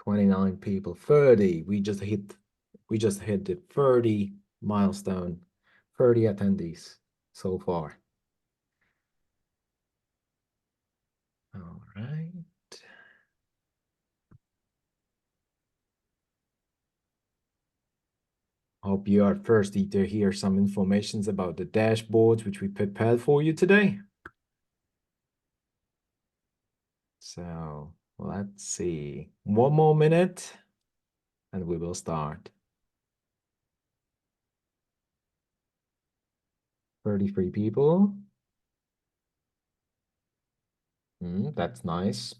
29 people, 30. We just hit the 30 milestone, 30 attendees so far. All right. Hope you are thirsty to hear some information about the dashboards which we prepared for you today. So let's see. One more minute and we will start. 33 people. That's nice.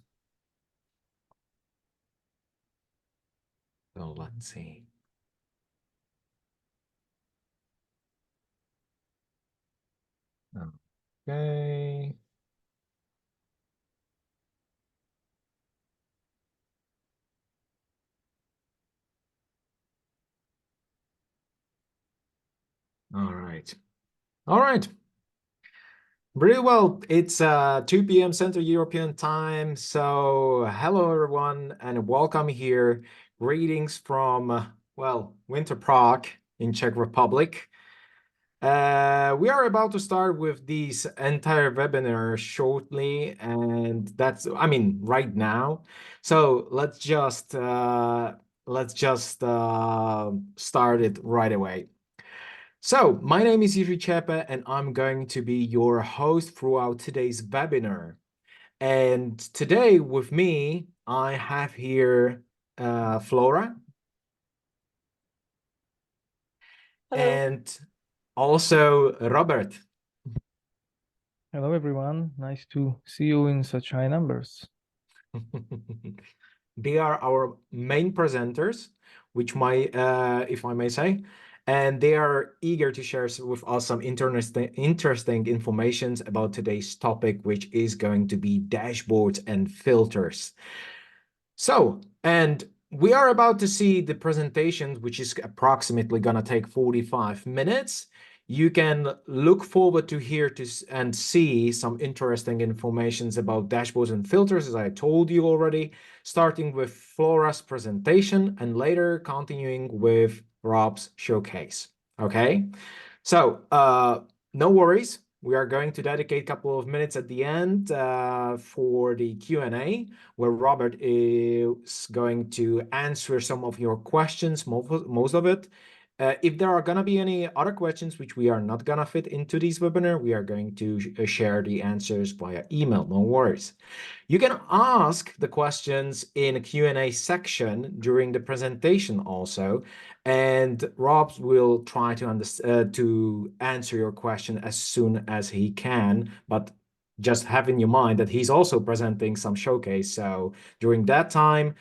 So let's see. Okay. All right. All right. Very well. It's 2 p.m. Central European time. So hello, everyone, and welcome here. Greetings from, well, Winter Prague in Czech Republic. We are about to start with this entire webinar shortly, and that's, I mean, right now. So let's just start it right away. So my name is Jiří Čepe, and I'm going to be your host throughout today's webinar. And today with me, I have here Flora. Hello. And also Robert. Hello, everyone. Nice to see you in such high numbers. They are our main presenters, which if I may say, and they are eager to share with us some interesting information about today's topic, which is going to be dashboards and filters. So, and we are about to see the presentation, which is approximately going to take 45 minutes. You can look forward to hear and see some interesting information about dashboards and filters, as I told you already, starting with Flora's presentation and later continuing with Rob's showcase. Okay, so no worries. We are going to dedicate a couple of minutes at the end for the Q&A, where Robert is going to answer some of your questions, most of it. If there are going to be any other questions which we are not going to fit into this webinar, we are going to share the answers via email. No worries. You can ask the questions in a Q&A section during the presentation also, and Rob will try to answer your question as soon as he can, but just have in your mind that he's also presenting some showcase. So during that time,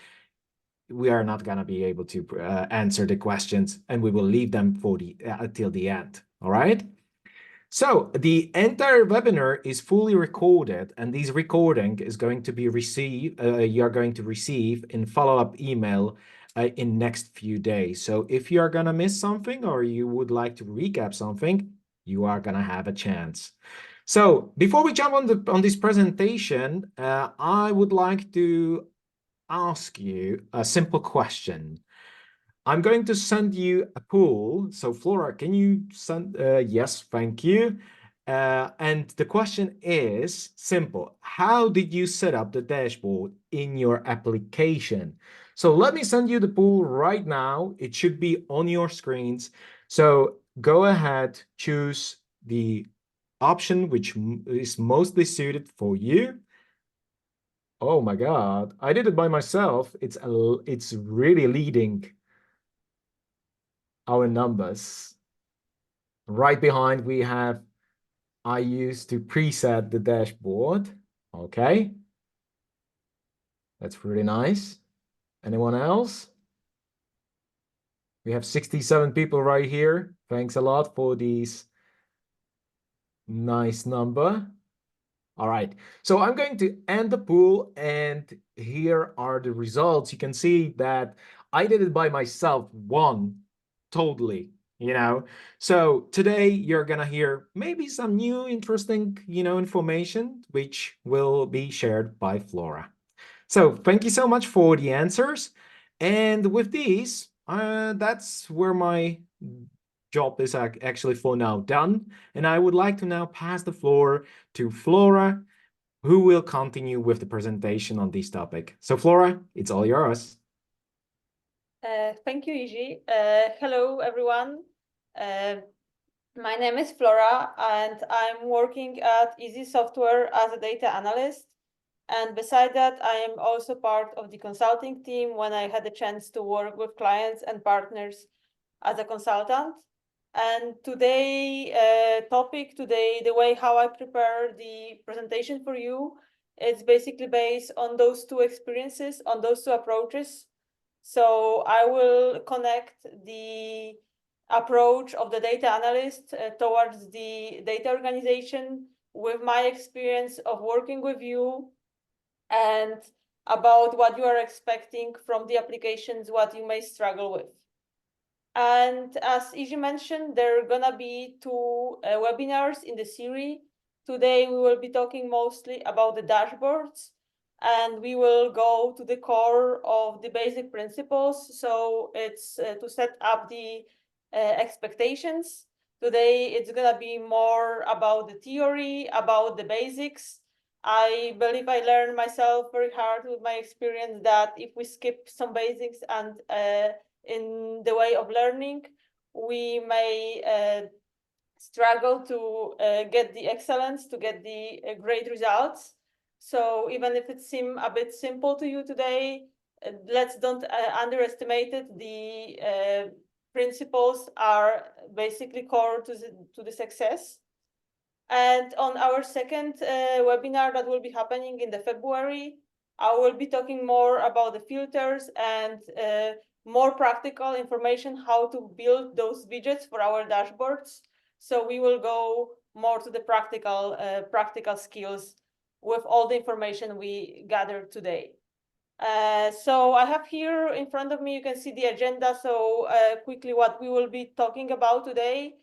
we are not going to be able to answer the questions, and we will leave them for till the end. All right. So the entire webinar is fully recorded, and this recording is going to be received. You are going to receive in follow-up email in next few days. So if you are gonna miss something or you would like to recap something, you are gonna have a chance. So before we jump on this presentation, I would like to ask you a simple question. I'm going to send you a poll. So Flora, can you send? Yes, thank you. And the question is simple. How did you set up the dashboard in your application? So let me send you the poll right now. It should be on your screens. So go ahead, choose the option which is mostly suited for you. Oh my God, I did it by myself. It's really leading our numbers. Right behind we have, I used to preset the dashboard. Okay. That's really nice. Anyone else? We have 67 people right here. Thanks a lot for these nice number. All right. So I'm going to end the pool, and here are the results. You can see that I did it by myself, totally. So today you're gonna hear maybe some new interesting information which will be shared by Flora. So thank you so much for the answers, And with these, that's where my job is actually for now done. And I would like to now pass the floor to Flora, who will continue with the presentation on this topic. So Flora, it's all yours. Thank you, Iji. Hello, everyone. My name is Flora, and I'm working at Easy Software as a data analyst. And beside that, I am also part of the consulting team when I had the chance to work with clients and partners as a consultant. And today, the way how I prepare the presentation for you, it's basically based on those two experiences, on those two approaches. So I will connect the approach of the data analyst towards the data organization with my experience of working with you and about what you are expecting from the applications, what you may struggle with. And as Iji mentioned, there are gonna be two webinars in the series. Today, we will be talking mostly about the dashboards, and we will go to the core of the basic principles. So it's to set up the expectations. Today, it's gonna be more about the theory, about the basics. I believe I learned myself very hard with my experience that if we skip some basics and in the way of learning, we may struggle to get the excellence, to get the great results. So even if it seems a bit simple to you today, let's don't underestimate it. The principles are basically core to the success. And on our second webinar that will be happening in the February, I will be talking more about the filters and more practical information how to build those widgets for our dashboards. So we will go more to the practical skills with all the information we gathered today. So I have here in front of me, you can see the agenda. So quickly what we will be talking about today.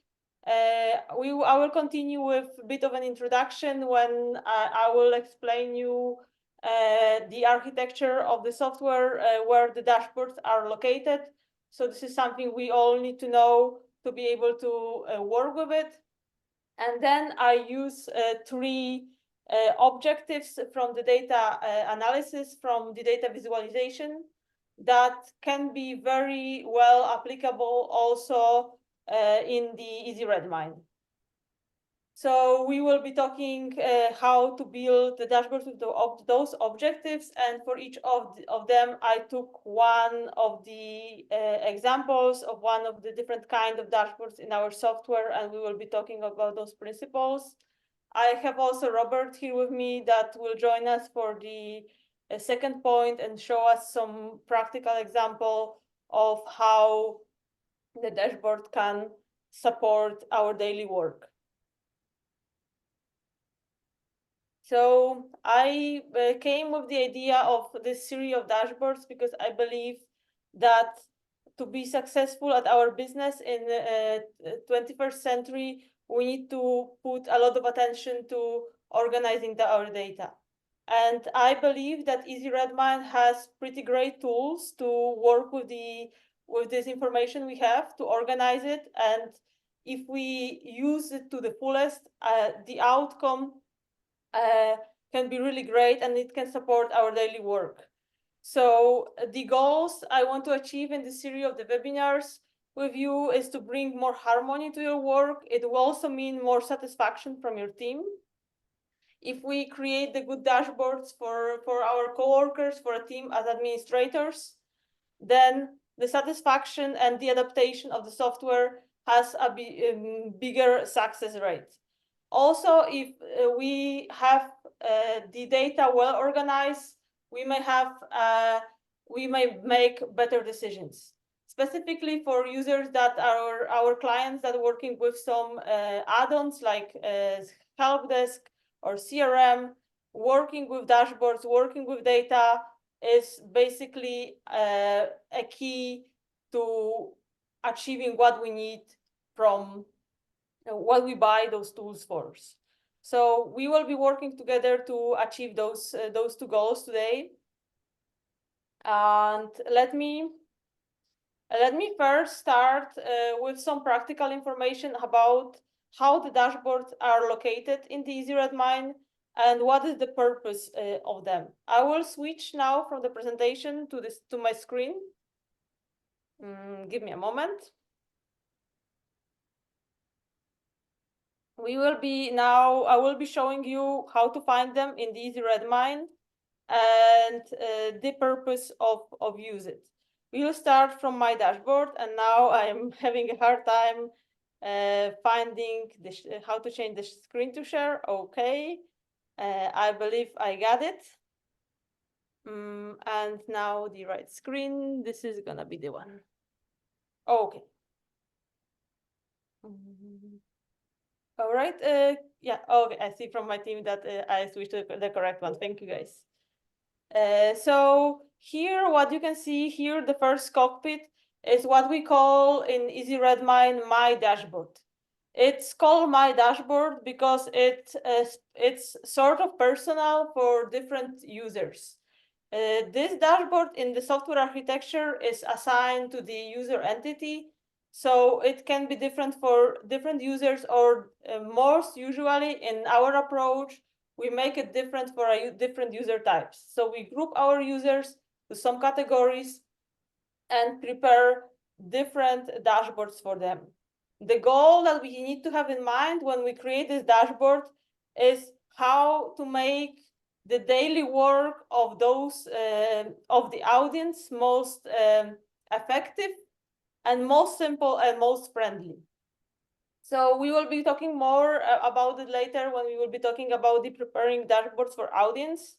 I will continue with a bit of an introduction when I will explain you the architecture of the software where the dashboards are located. So this is something we all need to know to be able to work with it. And then I use three objectives from the data analysis, from the data visualization that can be very well applicable also in the Easy Redmine. So we will be talking how to build the dashboards with those objectives, and for each of them, I took one of the examples of one of the different kind of dashboards in our software, and we will be talking about those principles. I have also Robert here with me that will join us for the second point and show us some practical example of how the dashboard can support our daily work. So I came with the idea of this series of dashboards because I believe that to be successful at our business in the 21st century, we need to put a lot of attention to organizing our data. And I believe that Easy Redmine has pretty great tools to work with this information we have to organize it. And if we use it to the fullest, the outcome can be really great, and it can support our daily work. So the goals I want to achieve in the series of the webinars with you is to bring more harmony to your work. It will also mean more satisfaction from your team. If we create the good dashboards for our coworkers, for a team as administrators, then the satisfaction and the adaptation of the software has a bigger success rate. Also, if we have the data well organized, we may make better decisions. Specifically for users that are our clients that are working with some add-ons like help desk or CRM, working with dashboards, working with data is basically a key to achieving what we need from what we buy those tools for. So we will be working together to achieve those two goals today. And let me first start with some practical information about how the dashboards are located in the Easy Redmine and what is the purpose of them. I will switch now from the presentation to my screen. Give me a moment. I will be showing you how to find them in the Easy Redmine and the purpose of use it. We will start from my dashboard, and now I am having a hard time finding how to change the screen to share. Okay, I believe I got it. And now the right screen, this is gonna be the one. Okay. All right, yeah, okay, I see from my team that I switched to the correct one. Thank you, guys. So here, what you can see here, the first cockpit is what we call in Easy Redmine my dashboard. It's called my dashboard because it's sort of personal for different users. This dashboard in the software architecture is assigned to the user entity, so it can be different for different users, or most usually in our approach, we make it different for different user types. So we group our users to some categories and prepare different dashboards for them. The goal that we need to have in mind when we create this dashboard is how to make the daily work of those of the audience most effective and most simple and most friendly. So we will be talking more about it later when we will be talking about the preparing dashboards for audience.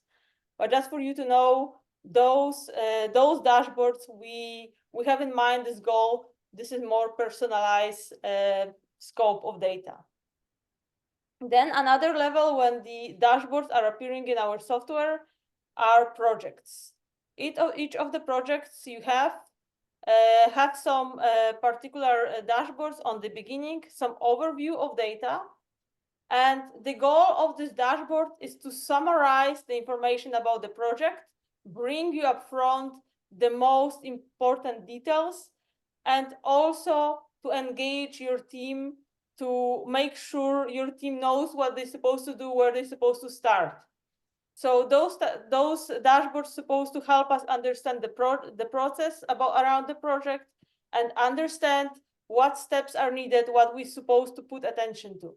But just for you to know, those dashboards we have in mind this goal. This is more personalized scope of data. Then another level, when the dashboards are appearing in our software, are projects. Each of the projects you have had some particular dashboards on the beginning, some overview of data. And the goal of this dashboard is to summarize the information about the project, bring you up front the most important details, and also to engage your team to make sure your team knows what they're supposed to do, where they're supposed to start. So those dashboards supposed to help us understand the process around the project and understand what steps are needed, what we're supposed to put attention to.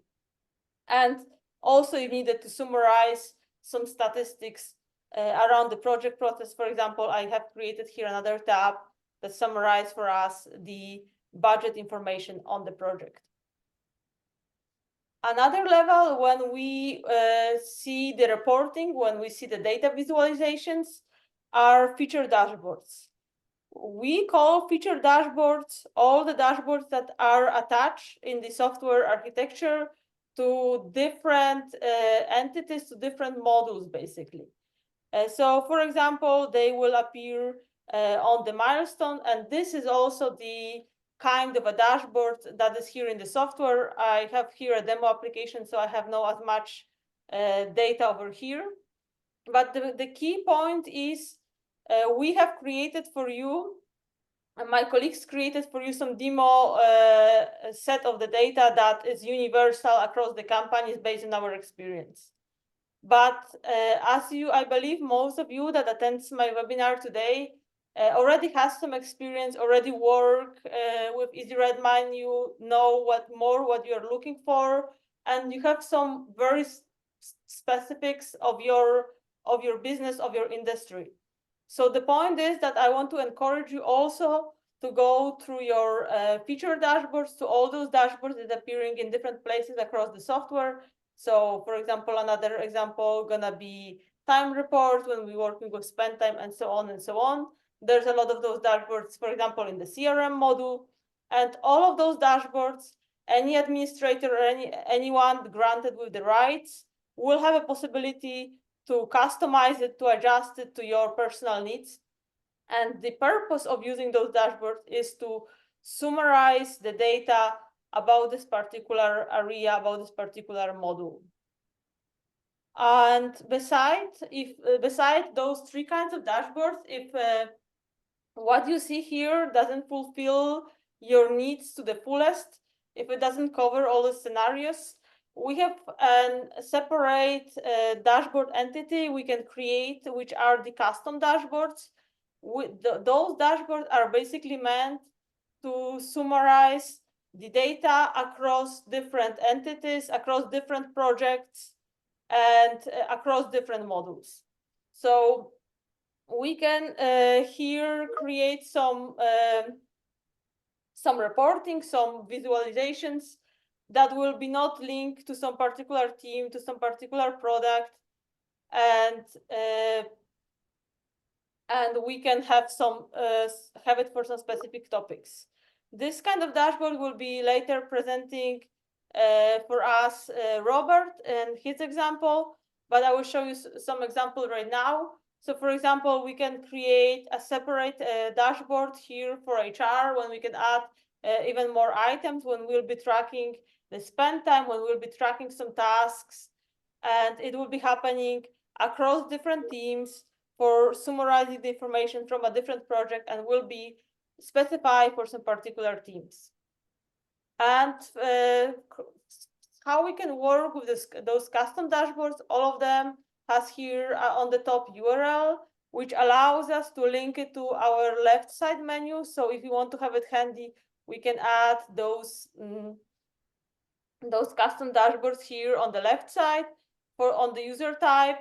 And also you needed to summarize some statistics around the project process. For example, I have created here another tab that summarizes for us the budget information on the project. Another level, when we see the reporting, when we see the data visualizations, are feature dashboards. We call feature dashboards all the dashboards that are attached in the software architecture to different entities, to different modules, basically. So, for example, they will appear on the milestone, and this is also the kind of a dashboard that is here in the software. I have here a demo application, so I have not as much data over here. But the key point is we have created for you, and my colleagues created for you, some demo set of the data that is universal across the companies based on our experience. But I believe most of you that attends my webinar today already has some experience, already work with Easy Redmine. You know what you're looking for, and you have some very specifics of your business, of your industry. So the point is that I want to encourage you also to go through your feature dashboards, to all those dashboards that are appearing in different places across the software. So, for example, another example gonna be time reports when we're working with spend time and so on and so on. There's a lot of those dashboards, for example, in the CRM module. And all of those dashboards, any administrator or anyone granted with the rights will have a possibility to customize it, to adjust it to your personal needs. And the purpose of using those dashboards is to summarize the data about this particular area, about this particular module. And beside those three kinds of dashboards, if what you see here doesn't fulfill your needs to the fullest, if it doesn't cover all the scenarios, we have a separate dashboard entity we can create, which are the custom dashboards. Those dashboards are basically meant to summarize the data across different entities, across different projects, and across different modules. So we can here create some reporting, some visualizations that will be not linked to some particular team, to some particular product, and we can have some have it for some specific topics. This kind of dashboard will be later presenting for us Robert and his example, but I will show you some example right now. So for example, we can create a separate dashboard here for HR when we can add even more items, when we'll be tracking the spend time, when we'll be tracking some tasks, and it will be happening across different teams for summarizing the information from a different project, and will be specified for some particular teams. And how we can work with those custom dashboards, all of them has here on the top URL, which allows us to link it to our left side menu. So if you want to have it handy, we can add those custom dashboards here on the left side on the user type.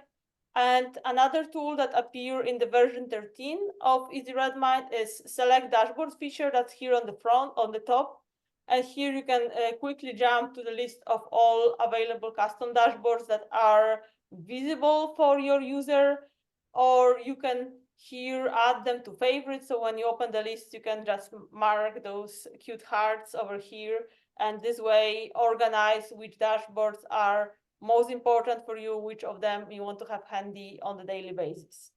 And another tool that appear in the version 13 of Easy Redmine is select dashboards feature that's here on the front, on the top. And here you can quickly jump to the list of all available custom dashboards that are visible for your user, or you can here add them to favorites. So when you open the list, you can just mark those cute hearts over here, and this way organize which dashboards are most important for you, which of them you want to have handy on the daily basis.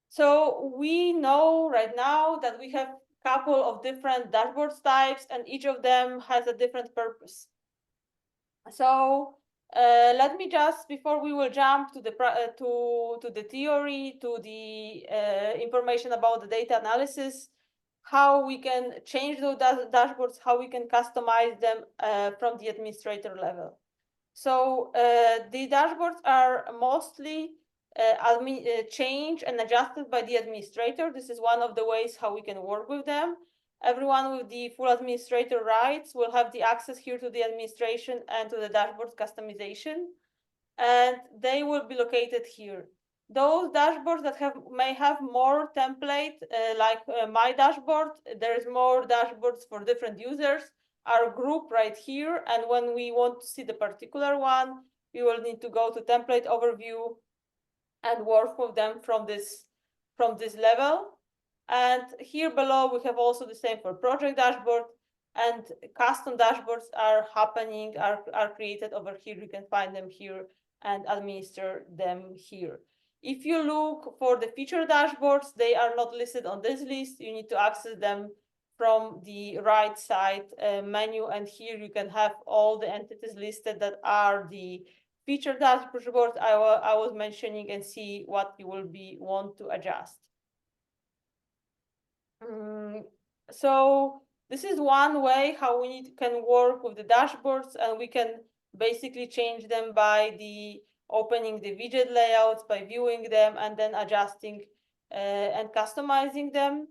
So we know right now that we have a couple of different dashboard types, and each of them has a different purpose. So let me just, before we will jump to the theory, to the information about the data analysis, how we can change those dashboards, how we can customize them from the administrator level. So the dashboards are mostly changed and adjusted by the administrator. This is one of the ways how we can work with them. Everyone with the full administrator rights will have the access here to the administration and to the dashboard customization, and they will be located here. Those dashboards that may have more template, like my dashboard, there's more dashboards for different users, are grouped right here. And when we want to see the particular one, we will need to go to template overview and work with them from this level. And here below, we have also the same for project dashboard, and custom dashboards are created over here. You can find them here and administer them here. If you look for the feature dashboards, they are not listed on this list. You need to access them from the right side menu, and here you can have all the entities listed that are the feature dashboard I was mentioning, and see what you will want to adjust. So this is one way how we can work with the dashboards, and we can basically change them by opening the widget layouts, by viewing them, and then adjusting and customizing them.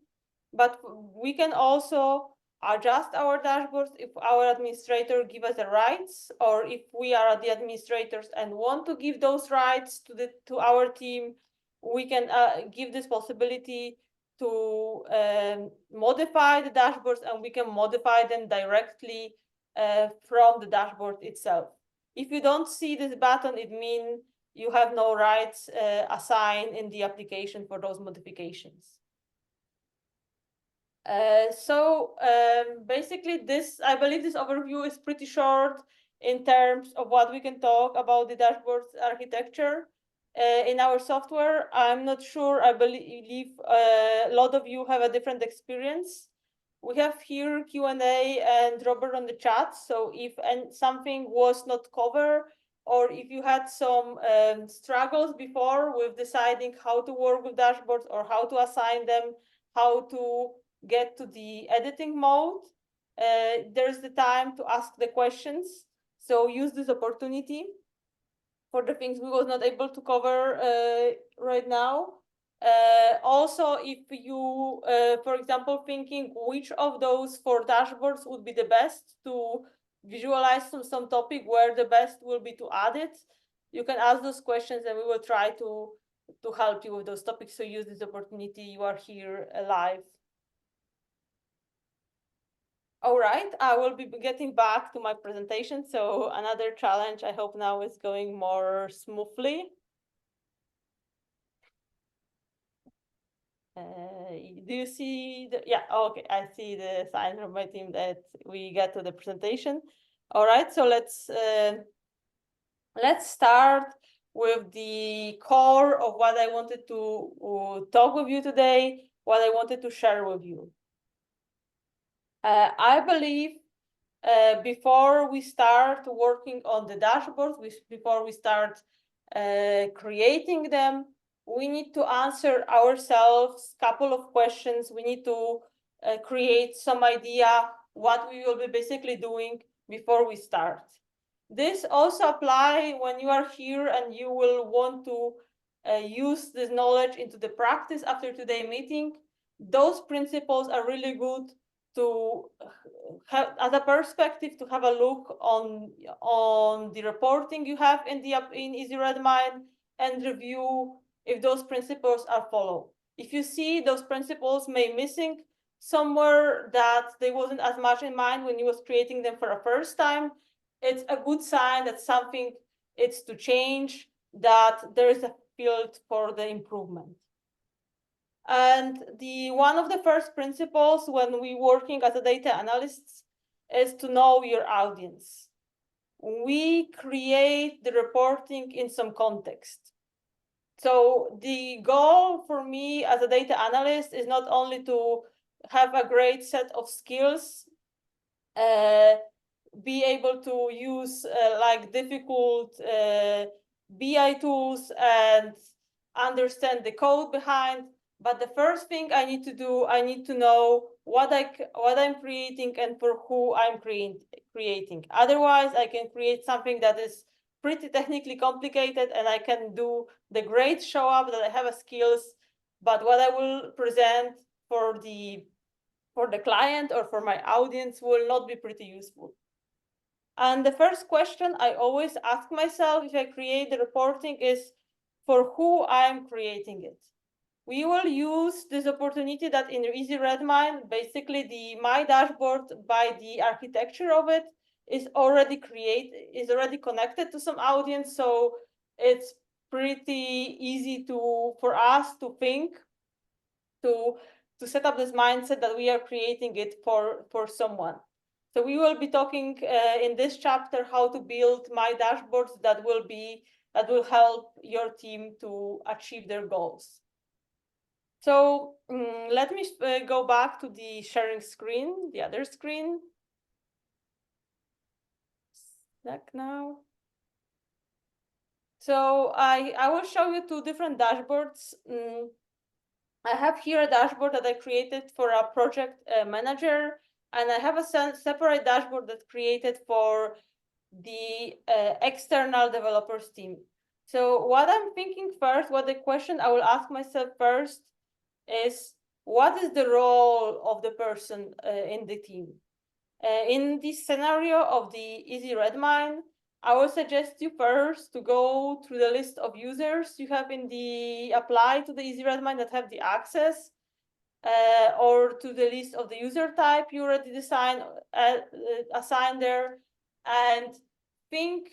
But we can also adjust our dashboards if our administrator give us the rights, or if we are the administrators and want to give those rights to our team, we can give this possibility to modify the dashboards, and we can modify them directly from the dashboard itself. If you don't see this button, it means you have no rights assigned in the application for those modifications. So basically I believe this overview is pretty short in terms of what we can talk about the dashboard architecture in our software. I'm not sure, I believe a lot of you have a different experience. We have here Q&A and Robert on the chat, so if something was not covered or if you had some struggles before with deciding how to work with dashboards or how to assign them, how to get to the editing mode, there's the time to ask the questions. So use this opportunity for the things we was not able to cover right now. Also, if you, for example, thinking which of those 4 dashboards would be the best to visualize some topic where the best will be to add it, you can ask those questions and we will try to help you with those topics. So use this opportunity. You are here live. All right, I will be getting back to my presentation. So another challenge, I hope now is going more smoothly. Do you see the, yeah, okay, I see the sign from my team that we get to the presentation. All right, so let's start with the core of what I wanted to talk with you today, what I wanted to share with you. I believe before we start working on the dashboards, before we start creating them, we need to answer ourselves a couple of questions. We need to create some idea what we will be basically doing before we start. This also applies when you are here and you will want to use this knowledge into the practice after today's meeting. Those principles are really good to have as a perspective, to have a look on the reporting you have in Easy Redmine and review if those principles are followed. If you see those principles may missing somewhere, that they wasn't as much in mind when you was creating them for the first time, it's a good sign that something is to change, that there is a field for the improvement. And one of the first principles when we working as a data analysts is to know your audience. We create the reporting in some context. So the goal for me as a data analyst is not only to have a great set of skills, be able to use like difficult BI tools and understand the code behind. But the first thing I need to do, I need to know what I'm creating and for who I'm creating. Otherwise, I can create something that is pretty technically complicated and I can do the great show up that I have a skills, but what I will present for the client or for my audience will not be pretty useful. And the first question I always ask myself if I create the reporting is for who I'm creating it. We will use this opportunity that in Easy Redmine, basically my dashboard by the architecture of it is already connected to some audience. So it's pretty easy for us to think, to set up this mindset that we are creating it for someone. So we will be talking in this chapter how to build my dashboards that will help your team to achieve their goals. So let me go back to the sharing screen, the other screen. Back now. So I will show you 2 different dashboards. I have here a dashboard that I created for a project manager, and I have a separate dashboard that's created for the external developers team. So what I'm thinking first, what the question I will ask myself first is, what is the role of the person in the team? In this scenario of the Easy Redmine, I will suggest you first to go through the list of users you have in the apply to the Easy Redmine that have the access, or to the list of the user type you already assigned there, and think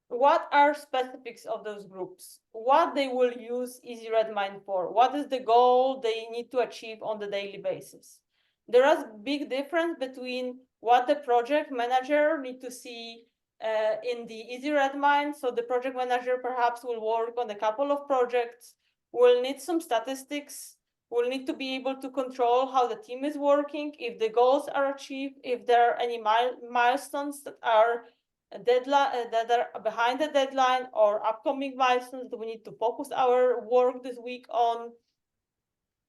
what are specifics of those groups, what they will use Easy Redmine for, what is the goal they need to achieve on the daily basis. There is a big difference between what the project manager need to see in the Easy Redmine. So the project manager perhaps will work on a couple of projects, will need some statistics, will need to be able to control how the team is working, if the goals are achieved, if there are any milestones that are deadline that are behind the deadline or upcoming milestones that we need to focus our work this week on.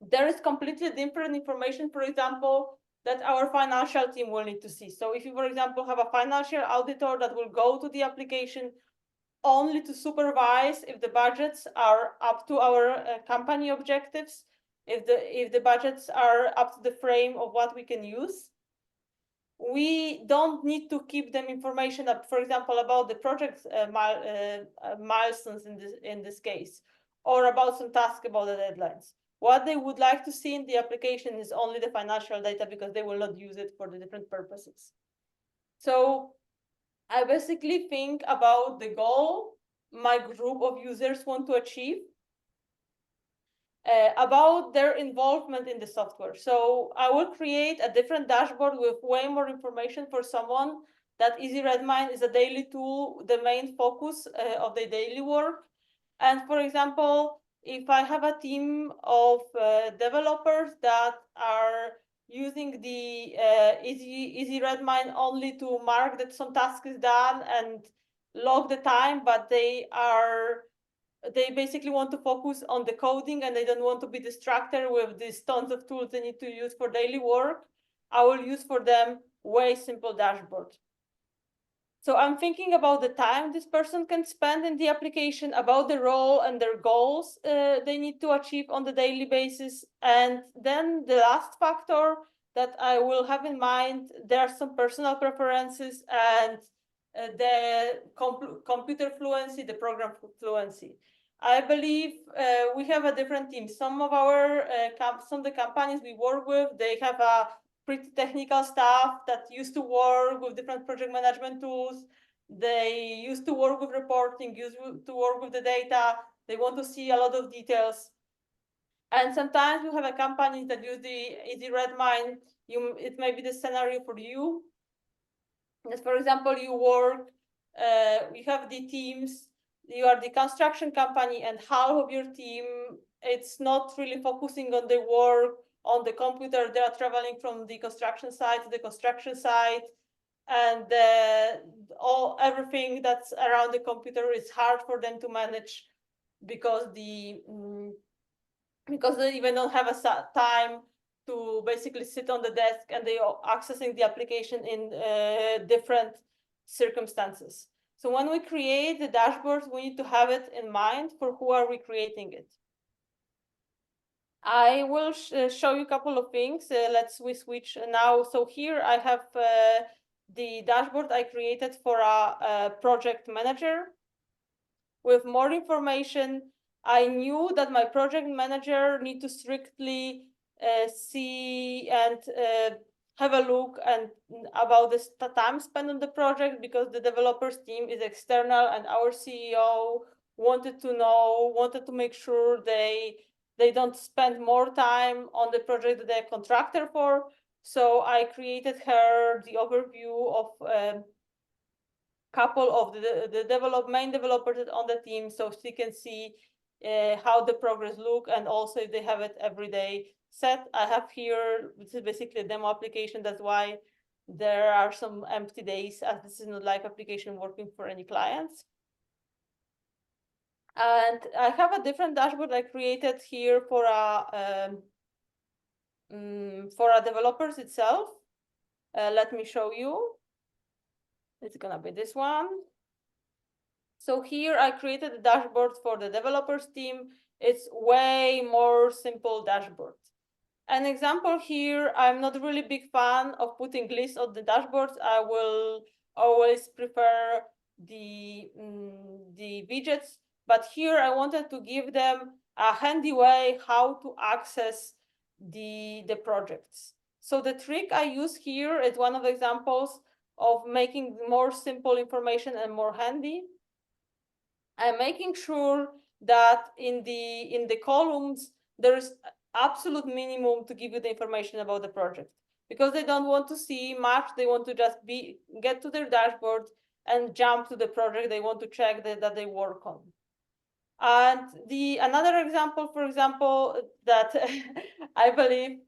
There is completely different information, for example, that our financial team will need to see. So if you, for example, have a financial auditor that will go to the application only to supervise if the budgets are up to our company objectives, if the budgets are up to the frame of what we can use, we don't need to keep them information up, for example, about the project milestones in this case, or about some task about the deadlines. What they would like to see in the application is only the financial data, because they will not use it for the different purposes. So I basically think about the goal my group of users want to achieve, about their involvement in the software. So I will create a different dashboard with way more information for someone that Easy Redmine is a daily tool, the main focus of the daily work. And for example, if I have a team of developers that are using the Easy Redmine only to mark that some task is done and log the time, but they basically want to focus on the coding and they don't want to be distracted with these tons of tools they need to use for daily work, I will use for them way simple dashboard. So I'm thinking about the time this person can spend in the application, about the role and their goals they need to achieve on the daily basis. And then the last factor that I will have in mind, there are some personal preferences and the computer fluency, the program fluency. I believe we have a different team. Some of our some of the companies we work with, they have a pretty technical staff that used to work with different project management tools. They used to work with reporting, used to work with the data. They want to see a lot of details. And sometimes we have a company that use the Easy Redmine. It may be the scenario for you. As for example, you work, you have the teams, you are the construction company, and half of your team, it's not really focusing on the work on the computer. They are traveling from the construction site to the construction site, and everything that's around the computer is hard for them to manage because they even don't have a time to basically sit on the desk, and they are accessing the application in different circumstances. So when we create the dashboards, we need to have it in mind for who are we creating it. I will show you a couple of things. We switch now. So here I have the dashboard I created for a project manager. With more information, I knew that my project manager need to strictly see and have a look and about the time spent on the project, because the developers team is external, and our CEO wanted to make sure they don't spend more time on the project that they're contractor for. So I created her the overview of couple of the main developers on the team, so she can see how the progress look, and also if they have it every day set. I have here, this is basically a demo application. That's why there are some empty days, as this is not live application working for any clients. And I have a different dashboard I created here for a developers itself. Let me show you. It's gonna be this one. So here I created a dashboard for the developers team. It's way more simple dashboard. An example here, I'm not really big fan of putting lists on the dashboards. I will always prefer the widgets, but here I wanted to give them a handy way how to access the projects. So the trick I use here is one of the examples of making more simple information and more handy. I'm making sure that in the columns there is absolute minimum to give you the information about the project, because they don't want to see much. They want to just get to their dashboard and jump to the project they want to check that they work on. And another example, for example, that I believe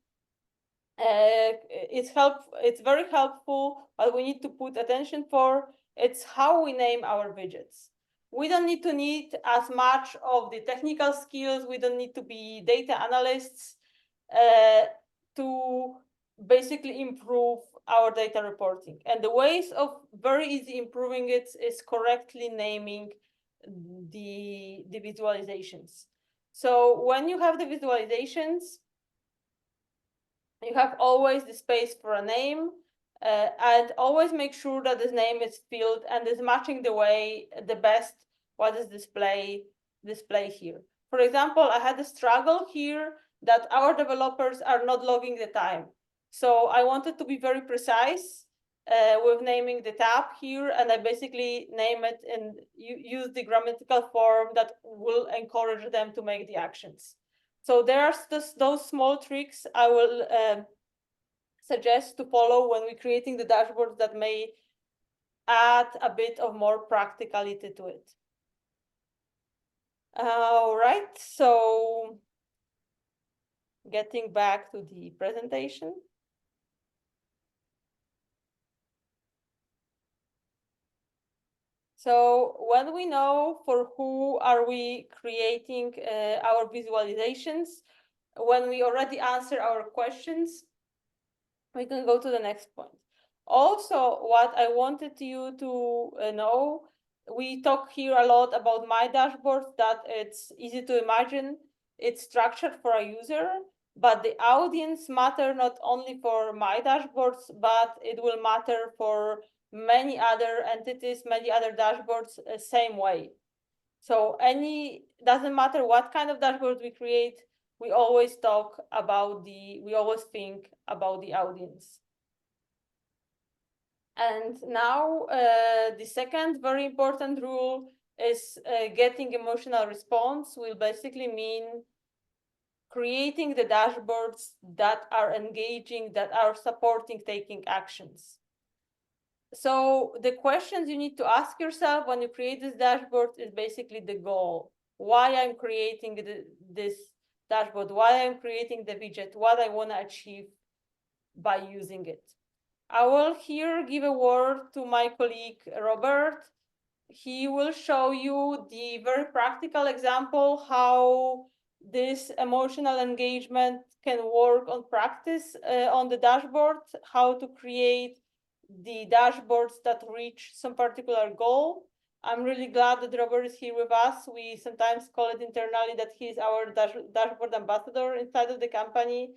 it's very helpful, but we need to put attention for, It's how we name our widgets. We don't need to need as much of the technical skills. We don't need to be data analysts to basically improve our data reporting. And the ways of very easy improving it is correctly naming the visualizations. So when you have the visualizations, you have always the space for a name, and always make sure that this name is filled and is matching the best what is display here. For example, I had a struggle here that our developers are not logging the time. So I wanted to be very precise with naming the tab here, and I basically name it and use the grammatical form that will encourage them to make the actions. So there are those small tricks I will suggest to follow when we're creating the dashboards that may add a bit of more practicality to it. All right, so getting back to the presentation. So when we know for who are we creating our visualizations, when we already answer our questions, we can go to the next point. Also, what I wanted you to know, we talk here a lot about my dashboard, that it's easy to imagine, it's structured for a user, but the audience matter not only for my dashboards, but it will matter for many other entities, many other dashboards, same way. So doesn't matter what kind of dashboard we create, we always think about the audience. And now the second very important rule is getting emotional response will basically mean creating the dashboards that are engaging, that are supporting taking actions. So the questions you need to ask yourself when you create this dashboard is basically the goal. Why I'm creating this dashboard, why I'm creating the widget, what I want to achieve by using it. I will here give a word to my colleague, Robert. He will show you the very practical example how this emotional engagement can work on practice on the dashboard, how to create the dashboards that reach some particular goal. I'm really glad that Robert is here with us. We sometimes call it internally that he's our dashboard ambassador inside of the company.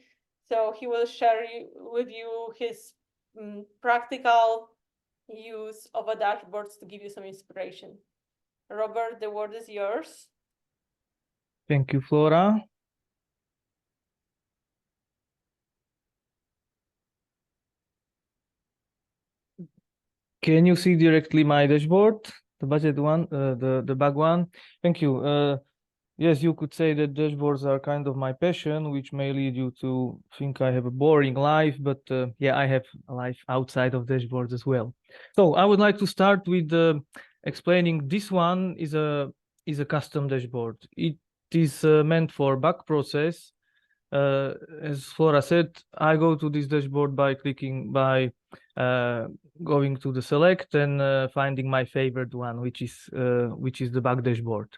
So he will share with you his practical use of a dashboards to give you some inspiration. Robert, the word is yours. Thank you, Flora. Can you see directly my dashboard, the budget one, the bug one? Thank you. Yes, you could say that dashboards are kind of my passion, which may lead you to think I have a boring life, but yeah, I have a life outside of dashboards as well. So I would like to start with explaining this one is a custom dashboard. It is meant for bug process. As Flora said, I go to this dashboard by going to the select and finding my favorite one, which is the bug dashboard.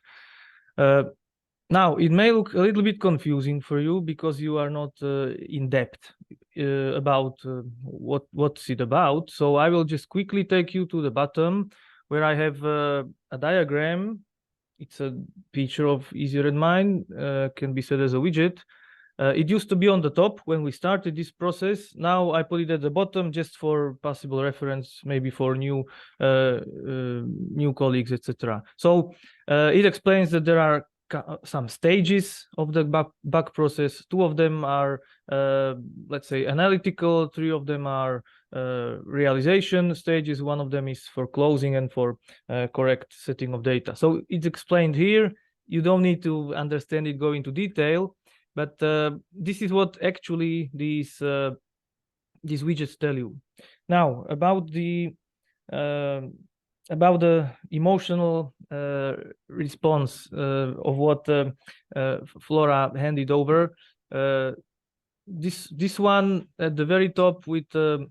Now, it may look a little bit confusing for you because you are not in depth about what's it about. So I will just quickly take you to the bottom where I have a diagram. It's a feature of Easy Redmine, can be set as a widget. It used to be on the top when we started this process. Now I put it at the bottom just for possible reference, maybe for new colleagues, etc. So it explains that there are some stages of the bug process. 2 of them are, let's say, analytical. 3 of them are realization stages. 1 of them is for closing and for correct setting of data. So it's explained here. You don't need to understand it, go into detail, but this is what actually these widgets tell you. Now about the emotional response of what Flora handed over. This one at the very top with a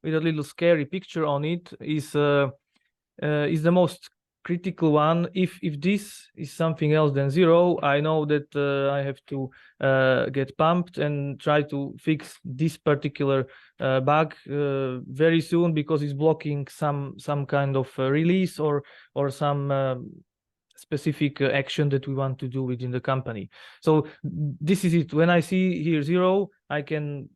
little scary picture on it is is the most critical one. If this is something else than 0, I know that I have to get pumped and try to fix this particular bug very soon, because it's blocking some kind of release or some specific action that we want to do within the company. So this is it. When I see here 0, I can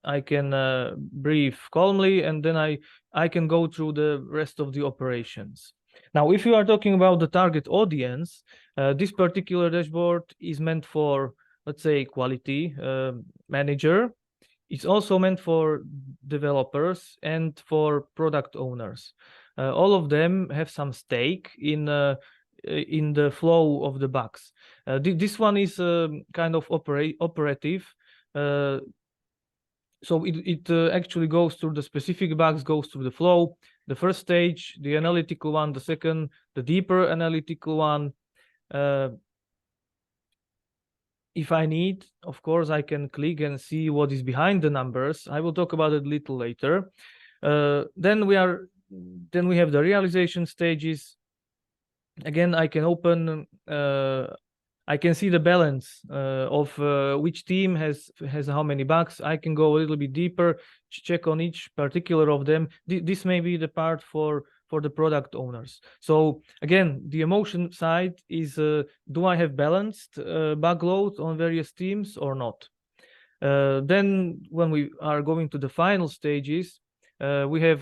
breathe calmly, and then I can go through the rest of the operations. Now, if you are talking about the target audience, this particular dashboard is meant for, let's say, quality manager. It's also meant for developers and for product owners. All of them have some stake in the flow of the bugs. This one is kind of operative. So it actually goes through the specific bugs, goes through the flow. The first stage, the analytical one, the second, the deeper analytical one. If I need, of course, I can click and see what is behind the numbers. I will talk about it a little later. Then we have the realization stages. Again, I can open, I can see the balance of which team has how many bugs. I can go a little bit deeper, check on each particular of them. This may be the part for the product owners. So again, the emotion side is, do I have balanced bug load on various teams or not? Then when we are going to the final stages, we have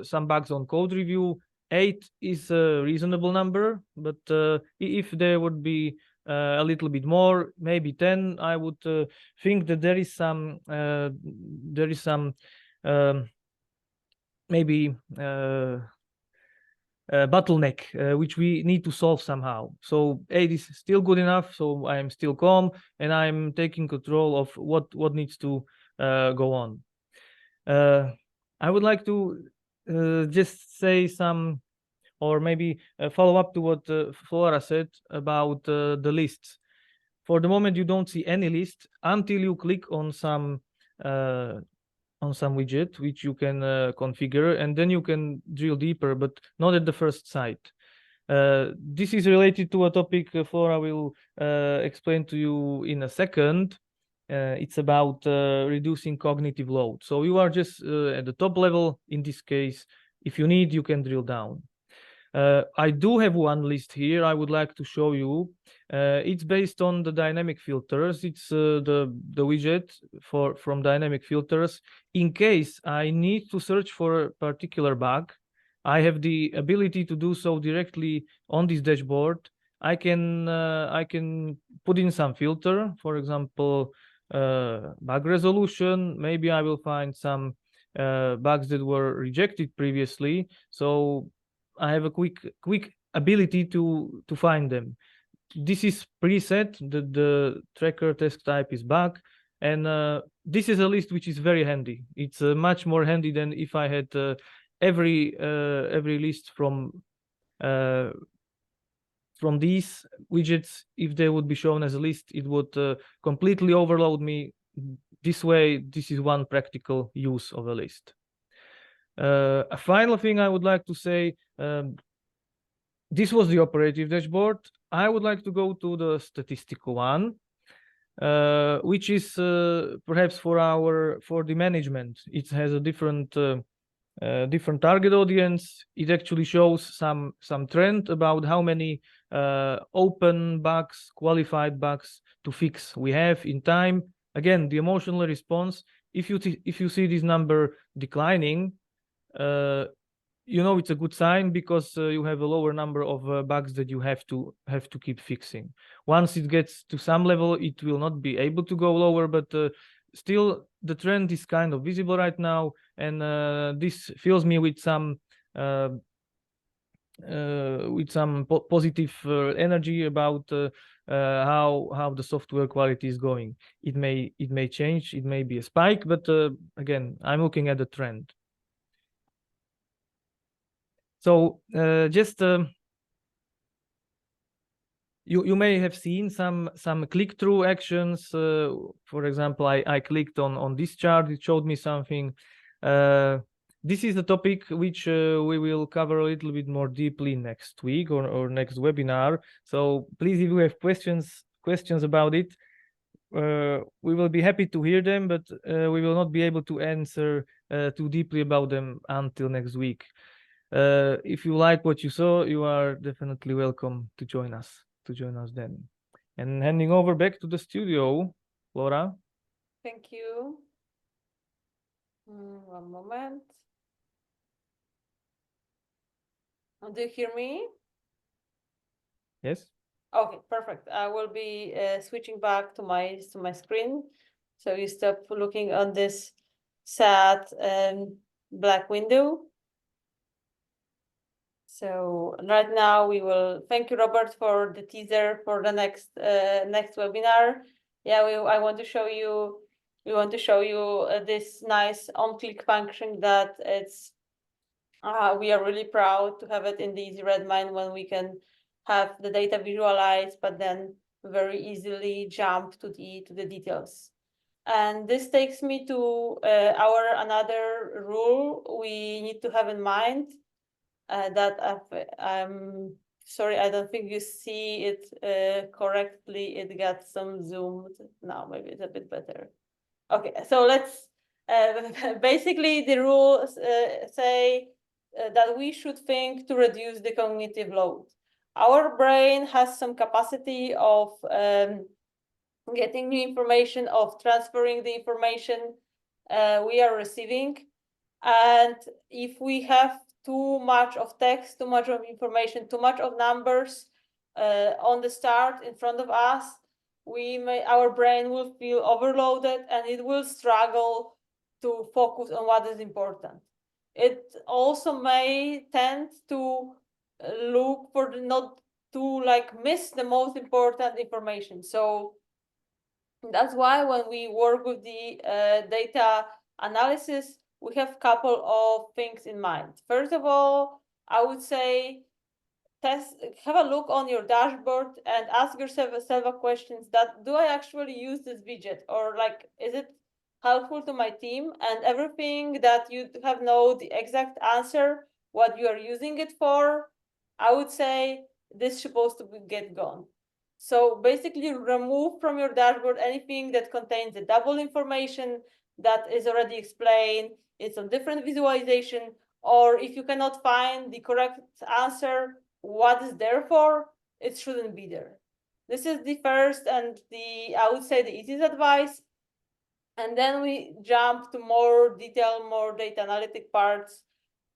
some bugs on code review. 8 is a reasonable number, but if there would be a little bit more, maybe 10, I would think that there is some maybe bottleneck which we need to solve somehow. So 8 is still good enough, so I'm still calm and I'm taking control of what needs to go on. I would like to just say some, or maybe follow up to what Flora said about the lists. For the moment, you don't see any list until you click on some widget which you can configure, and then you can drill deeper, but not at the first sight. This is related to a topic Flora will explain to you in a second. It's about reducing cognitive load. So you are just at the top level. In this case, if you need, you can drill down. I do have one list here I would like to show you. It's based on the dynamic filters. It's the widget from dynamic filters. In case I need to search for a particular bug, I have the ability to do so directly on this dashboard. I can put in some filter, for example, bug resolution. Maybe I will find some bugs that were rejected previously. So I have a quick ability to find them. This is preset. The tracker test type is bug, and this is a list which is very handy. It's much more handy than if I had every list from these widgets. If they would be shown as a list, it would completely overload me. This way, this is one practical use of a list. A final thing I would like to say, this was the operative dashboard. I would like to go to the statistical one, which is perhaps for the management. It has a different target audience. It actually shows some trend about how many open bugs, qualified bugs to fix we have in time. Again, the emotional response. If you see this number declining, you know it's a good sign, because you have a lower number of bugs that you have to keep fixing. Once it gets to some level, it will not be able to go lower, but still the trend is kind of visible right now, and this fills me with some positive energy about how the software quality is going. It may change, it may be a spike, but again, I'm looking at the trend. So just you may have seen some click-through actions. For example, I clicked on this chart. It showed me something. this is a topic which we will cover a little bit more deeply next week or next webinar. So please, if you have questions about it, we will be happy to hear them, but we will not be able to answer too deeply about them until next week. If you like what you saw, you are definitely welcome to join us then. And handing over back to the studio, Laura. Thank you. One moment. Do you hear me? Yes. Okay, perfect. I will be switching back to my screen, so you stop looking on this sad black window. So right now we will thank you, Robert, for the teaser for the next webinar. Yeah, I want to show you. We want to show you this nice on-click function that it's. We are really proud to have it in the Easy Redmine when we can have the data visualized, but then very easily jump to the details. And this takes me to our another rule we need to have in mind. That I'm sorry, I don't think you see it correctly. It got some zoomed. Now maybe it's a bit better. Okay, so let's basically the rules say that we should think to reduce the cognitive load. Our brain has some capacity of getting new information, of transferring the information we are receiving. And if we have too much of text, too much of information, too much of numbers on the start in front of us, our brain will feel overloaded and it will struggle to focus on what is important. It also may tend to look for not to miss the most important information. So that's why when we work with the data analysis, we have a couple of things in mind. First of all, I would say have a look on your dashboard and ask yourself several questions that do I actually use this widget, or is it helpful to my team? And everything that you have know the exact answer, what you are using it for, I would say this is supposed to get gone. So basically remove from your dashboard anything that contains the double information that is already explained. It's a different visualization, or if you cannot find the correct answer, what is there for, it shouldn't be there. This is the first and I would say the easiest advice. And then we jump to more detail, more data analytic parts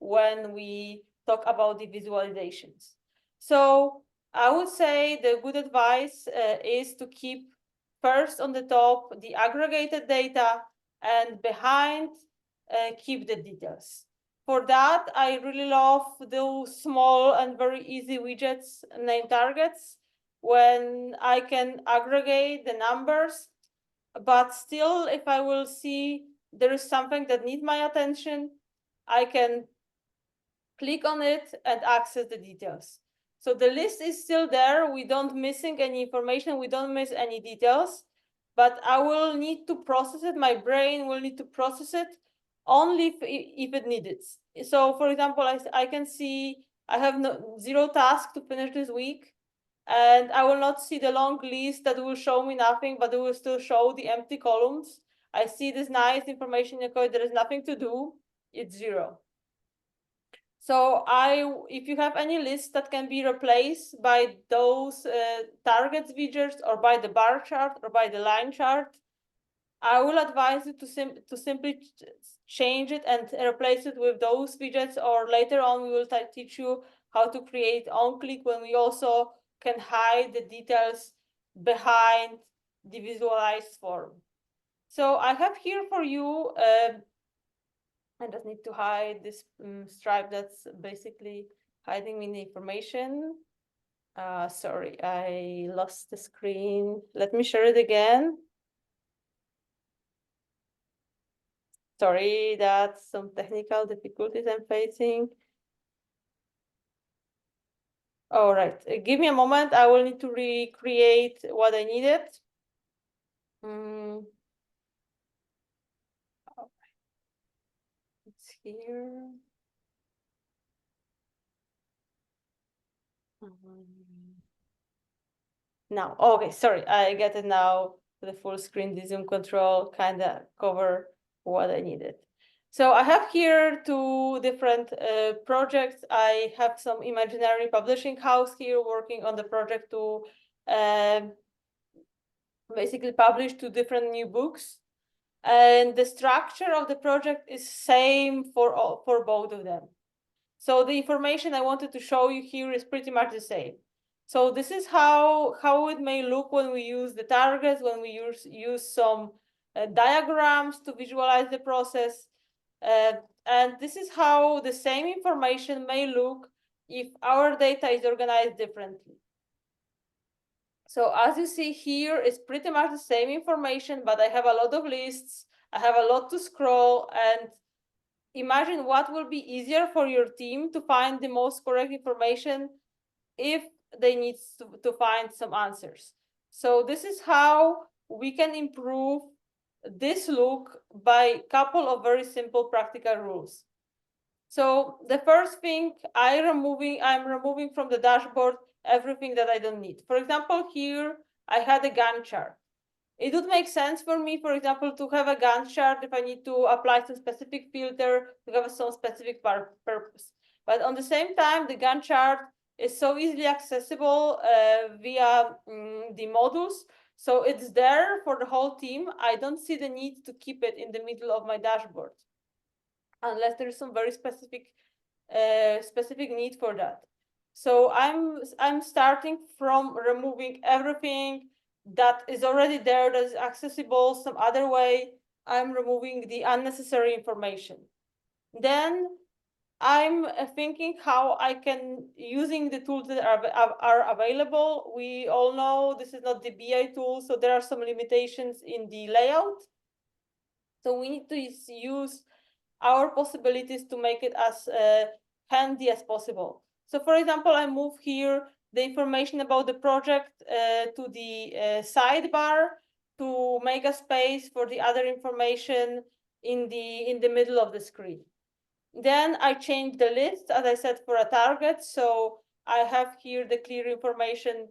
when we talk about the visualizations. So I would say the good advice is to keep first on the top the aggregated data, and behind keep the details. For that, I really love those small and very easy widgets named targets, when I can aggregate the numbers, but still, if I will see there is something that needs my attention, I can click on it and access the details. So the list is still there. We don't missing any information. We don't miss any details, but I will need to process it. My brain will need to process it only if it needed. So for example, I can see I have zero task to finish this week, and I will not see the long list that will show me nothing, but it will still show the empty columns. I see this nice information in code. There is nothing to do. It's zero. So if you have any list that can be replaced by those targets widgets, or by the bar chart, or by the line chart, I will advise you to simply change it and replace it with those widgets. Or later on, we will teach you how to create on-click, when we also can hide the details behind the visualized form. So I have here for you, I just need to hide this stripe that's basically hiding me the information. Sorry, I lost the screen. Let me share it again. Sorry, that's some technical difficulties I'm facing. All right, give me a moment. I will need to recreate what I needed. It's here. Now, okay, sorry, I get it now. The full screen, the zoom control kind of cover what I needed. So I have here two different projects. I have some imaginary publishing house here working on the project to basically publish two different new books. And the structure of the project is same for both of them. So the information I wanted to show you here is pretty much the same. So this is how it may look when we use the targets, when we use some diagrams to visualize the process. And this is how the same information may look if our data is organized differently. So as you see here, it's pretty much the same information, but I have a lot of lists. I have a lot to scroll, and imagine what will be easier for your team to find the most correct information if they need to find some answers. So this is how we can improve this look by a couple of very simple practical rules. So the first thing I'm removing from the dashboard everything that I don't need. For example, here I had a Gantt chart. It would make sense for me, for example, to have a Gantt chart if I need to apply some specific filter to have some specific purpose. But on the same time, the Gantt chart is so easily accessible via the modules. So it's there for the whole team. I don't see the need to keep it in the middle of my dashboard, unless there is some very specific need for that. So I'm starting from removing everything that is already there, that is accessible some other way. I'm removing the unnecessary information. Then I'm thinking how I can, using the tools that are available. We all know this is not the BI tool, so there are some limitations in the layout. So we need to use our possibilities to make it as handy as possible. So for example, I move here the information about the project to the sidebar to make a space for the other information in the middle of the screen. Then I change the list, as I said, for a target. So I have here the clear information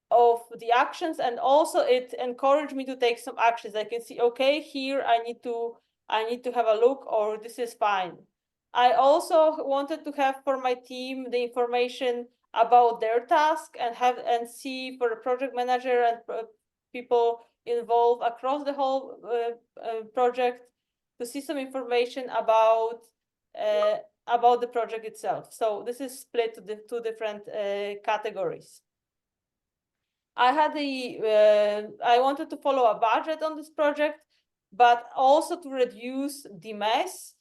of the actions, and also it encouraged me to take some actions. I can see, okay, here I need to have a look, or this is fine. I also wanted to have for my team the information about their task and see for the project manager and people involved across the whole project to see some information about the project itself. So this is split to the two different categories. I wanted to follow a budget on this project, but also to reduce the mess.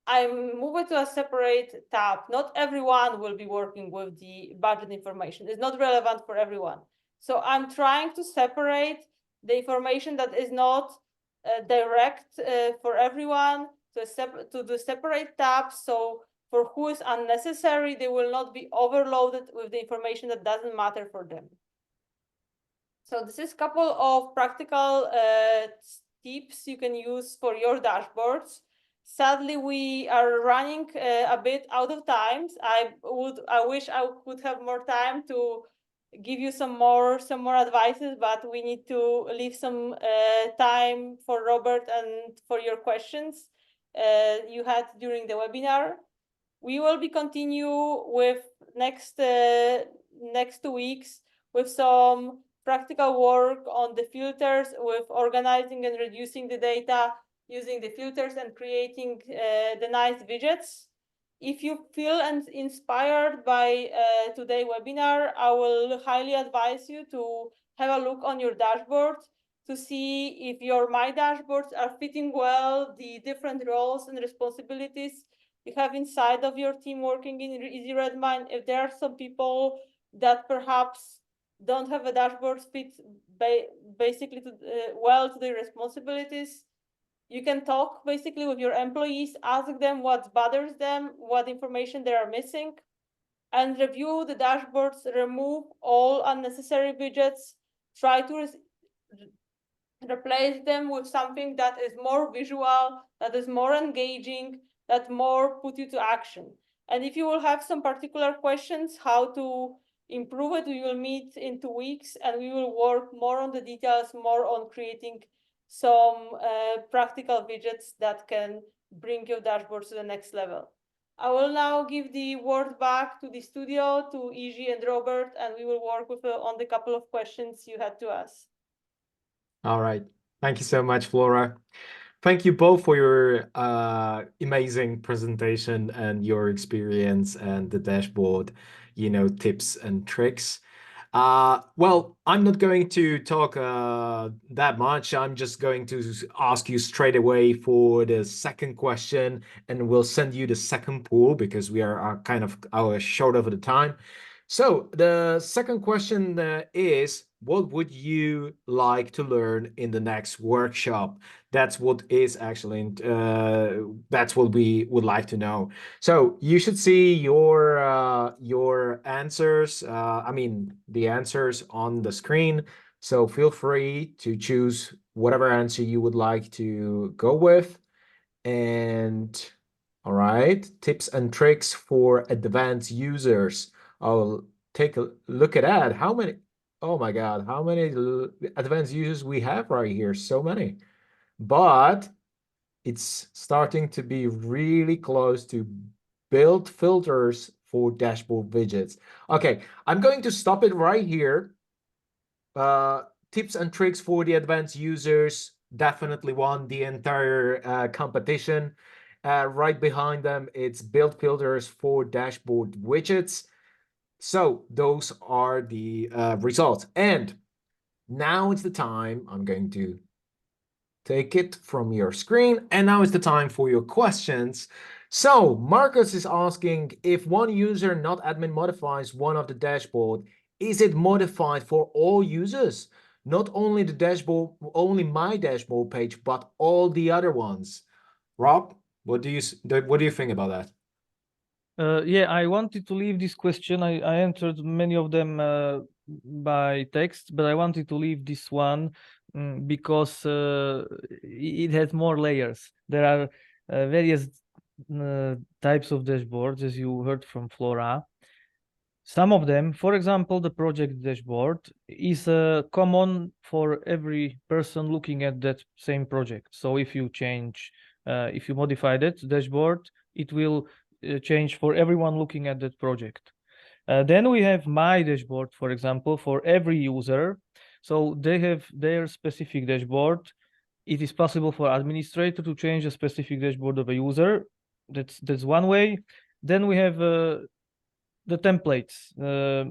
I moved to a separate tab. Not everyone will be working with the budget information. It's not relevant for everyone. So I'm trying to separate the information that is not direct for everyone to the separate tabs. So for who is unnecessary, they will not be overloaded with the information that doesn't matter for them. So this is a couple of practical tips you can use for your dashboards. Sadly, we are running a bit out of time. I wish I could have more time to give you some more advices, but we need to leave some time for Robert and for your questions you had during the webinar. We will be continue with next 2 weeks with some practical work on the filters, with organizing and reducing the data using the filters and creating the nice widgets. If you feel inspired by today's webinar, I will highly advise you to have a look on your dashboard to see if your My Dashboards are fitting well the different roles and responsibilities you have inside of your team working in Easy Redmine. If there are some people that perhaps don't have a dashboard fit basically well to their responsibilities, you can talk basically with your employees, ask them what bothers them, what information they are missing, and review the dashboards, remove all unnecessary widgets, try to replace them with something that is more visual, that is more engaging, that more put you to action. And if you will have some particular questions how to improve it, we will meet in 2 weeks and we will work more on the details, more on creating some practical widgets that can bring your dashboard to the next level. I will now give the word back to the studio, to Iji and Robert, and we will work with on the couple of questions you had to ask. All right. Thank you so much, Flora. Thank you both for your amazing presentation and your experience and the dashboard, tips and tricks. Well, I'm not going to talk that much. I'm just going to ask you straight away for the second question, and we'll send you the second pool because we are kind of short of the time. So the second question is, what would you like to learn in the next workshop? That's what is actually, that's what we would like to know. So you should see your answers. I mean, the answers on the screen. So feel free to choose whatever answer you would like to go with. And all right, tips and tricks for advanced users. I'll take a look at that. How many? Oh my God, how many advanced users we have right here? So many. But it's starting to be really close to build filters for dashboard widgets. Okay, I'm going to stop it right here. Tips and tricks for the advanced users definitely won the entire competition. Right behind them, it's build filters for dashboard widgets. So those are the results. And now it's the time I'm going to take it from your screen. And now is the time for your questions. So Marcus is asking, if one user not admin modifies one of the dashboard, is it modified for all users? Not only the dashboard, only my dashboard page, but all the other ones. Rob, what do you think about that? Yeah, I wanted to leave this question. I answered many of them by text, but I wanted to leave this one because it has more layers. There are various types of dashboards, as you heard from Flora. Some of them, for example, the project dashboard is common for every person looking at that same project. So if you if you modify that dashboard, it will change for everyone looking at that project. Then we have my dashboard, for example, for every user. So they have their specific dashboard. It is possible for administrator to change a specific dashboard of a user. That's one way. Then we have the templates,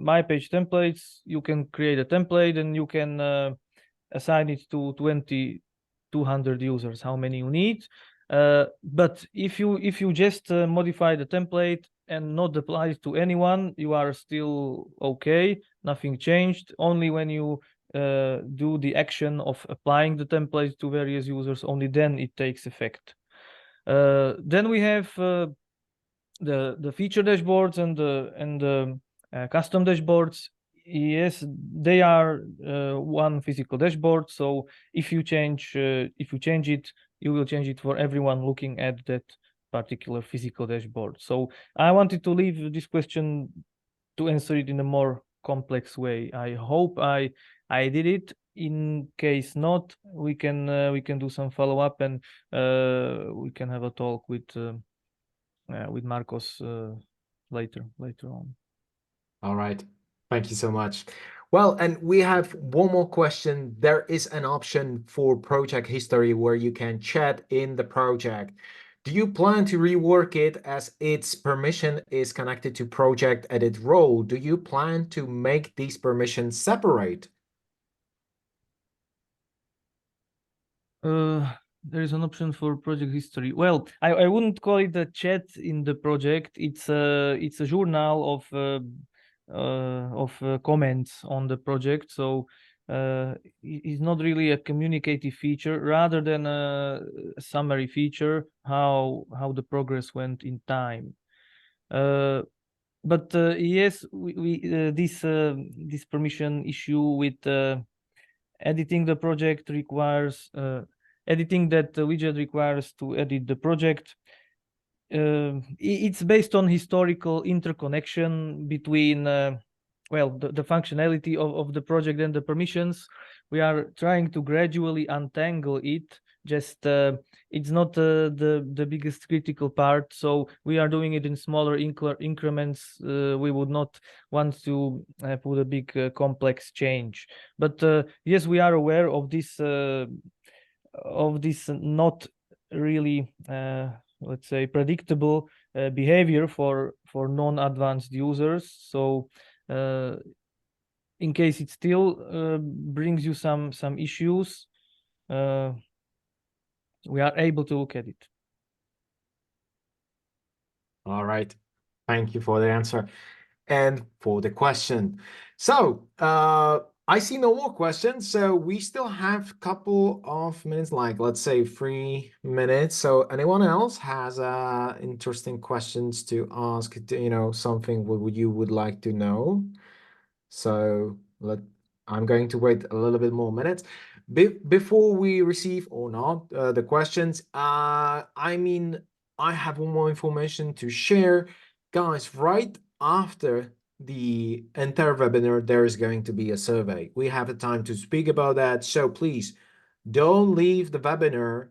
my page templates. You can create a template and you can assign it to 200 users, how many you need. But if you just modify the template and not apply it to anyone, you are still okay. Nothing changed. Only when you do the action of applying the template to various users, only then it takes effect. Then we have the feature dashboards and the custom dashboards. Yes, they are one physical dashboard. So if you change it, you will change it for everyone looking at that particular physical dashboard. So I wanted to leave this question to answer it in a more complex way. I hope I did it. In case not, we can do some follow up and we can have a talk with Marcos later on. All right. Thank you so much. Well, and we have one more question. There is an option for project history where you can chat in the project. Do you plan to rework it as its permission is connected to project edit role? Do you plan to make these permissions separate? There is an option for project history. Well, I wouldn't call it a chat in the project. It's a journal of comments on the project. So it's not really a communicative feature, rather than a summary feature, how the progress went in time. But yes, we this permission issue with editing the project requires editing that widget requires to edit the project. It's based on historical interconnection between well, the functionality of the project and the permissions. We are trying to gradually untangle it. Just it's not the biggest critical part, so we are doing it in smaller increments. We would not want to put a big complex change, but yes, we are aware of this not really let's say predictable behavior for non-advanced users. So in case it still brings you some issues, we are able to look at it. All right. Thank you for the answer and for the question. So I see no more questions. So we still have a couple of minutes, like let's say 3 minutes. So anyone else has interesting questions to ask, you know, something you would like to know? So I'm going to wait a little bit more minutes. Before we receive or not the questions, I mean, I have one more information to share. Guys, right after the entire webinar, there is going to be a survey. We have a time to speak about that. So please don't leave the webinar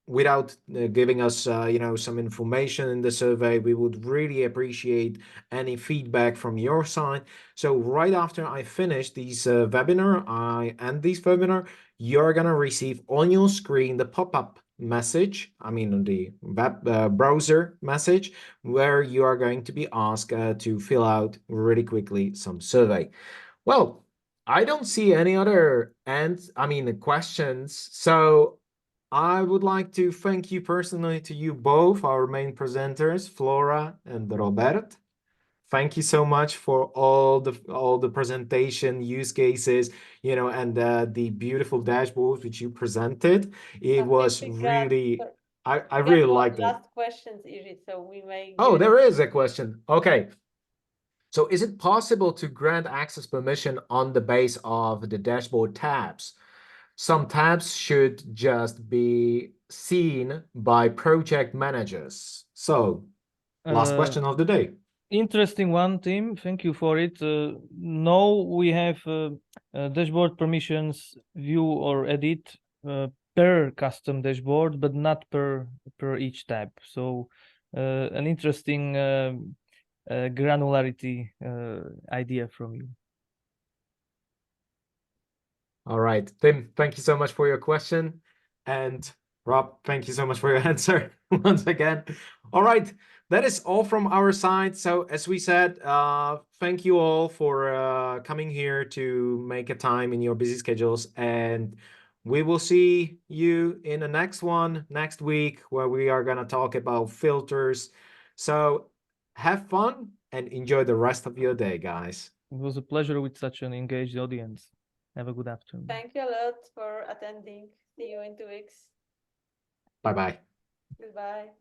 without giving us, you know, some information in the survey. We would really appreciate any feedback from your side. So right after I finish this webinar, I end this webinar, you're gonna receive on your screen the pop-up message, I mean the web browser message, where you are going to be asked to fill out really quickly some survey. Well, I don't see any other questions. So I would like to thank you personally to you both, our main presenters, Flora and Robert. Thank you so much for all the presentation use cases, you know, and the beautiful dashboards which you presented. It was really, I We got really one liked it. last questions, Iri, so we may Oh, get there is a question. Okay. So is it possible to grant access permission on the base of the dashboard tabs? Some tabs should just be seen by project managers. So, last question of the day. Interesting one, Tim. Thank you for it. No, we have dashboard permissions view or edit per custom dashboard, but not per each tab. So an interesting granularity idea from you. All right, Tim, thank you so much for your question. And Rob, thank you so much for your answer once again. All right, that is all from our side. So as we said, thank you all for coming here to make a time in your busy schedules. And we will see you in the next one next week, where we are going to talk about filters. So have fun and enjoy the rest of your day, guys. It was a pleasure with such an engaged audience. Have a good afternoon. Thank you a lot for attending. See you in 2 weeks. Bye-bye. Goodbye.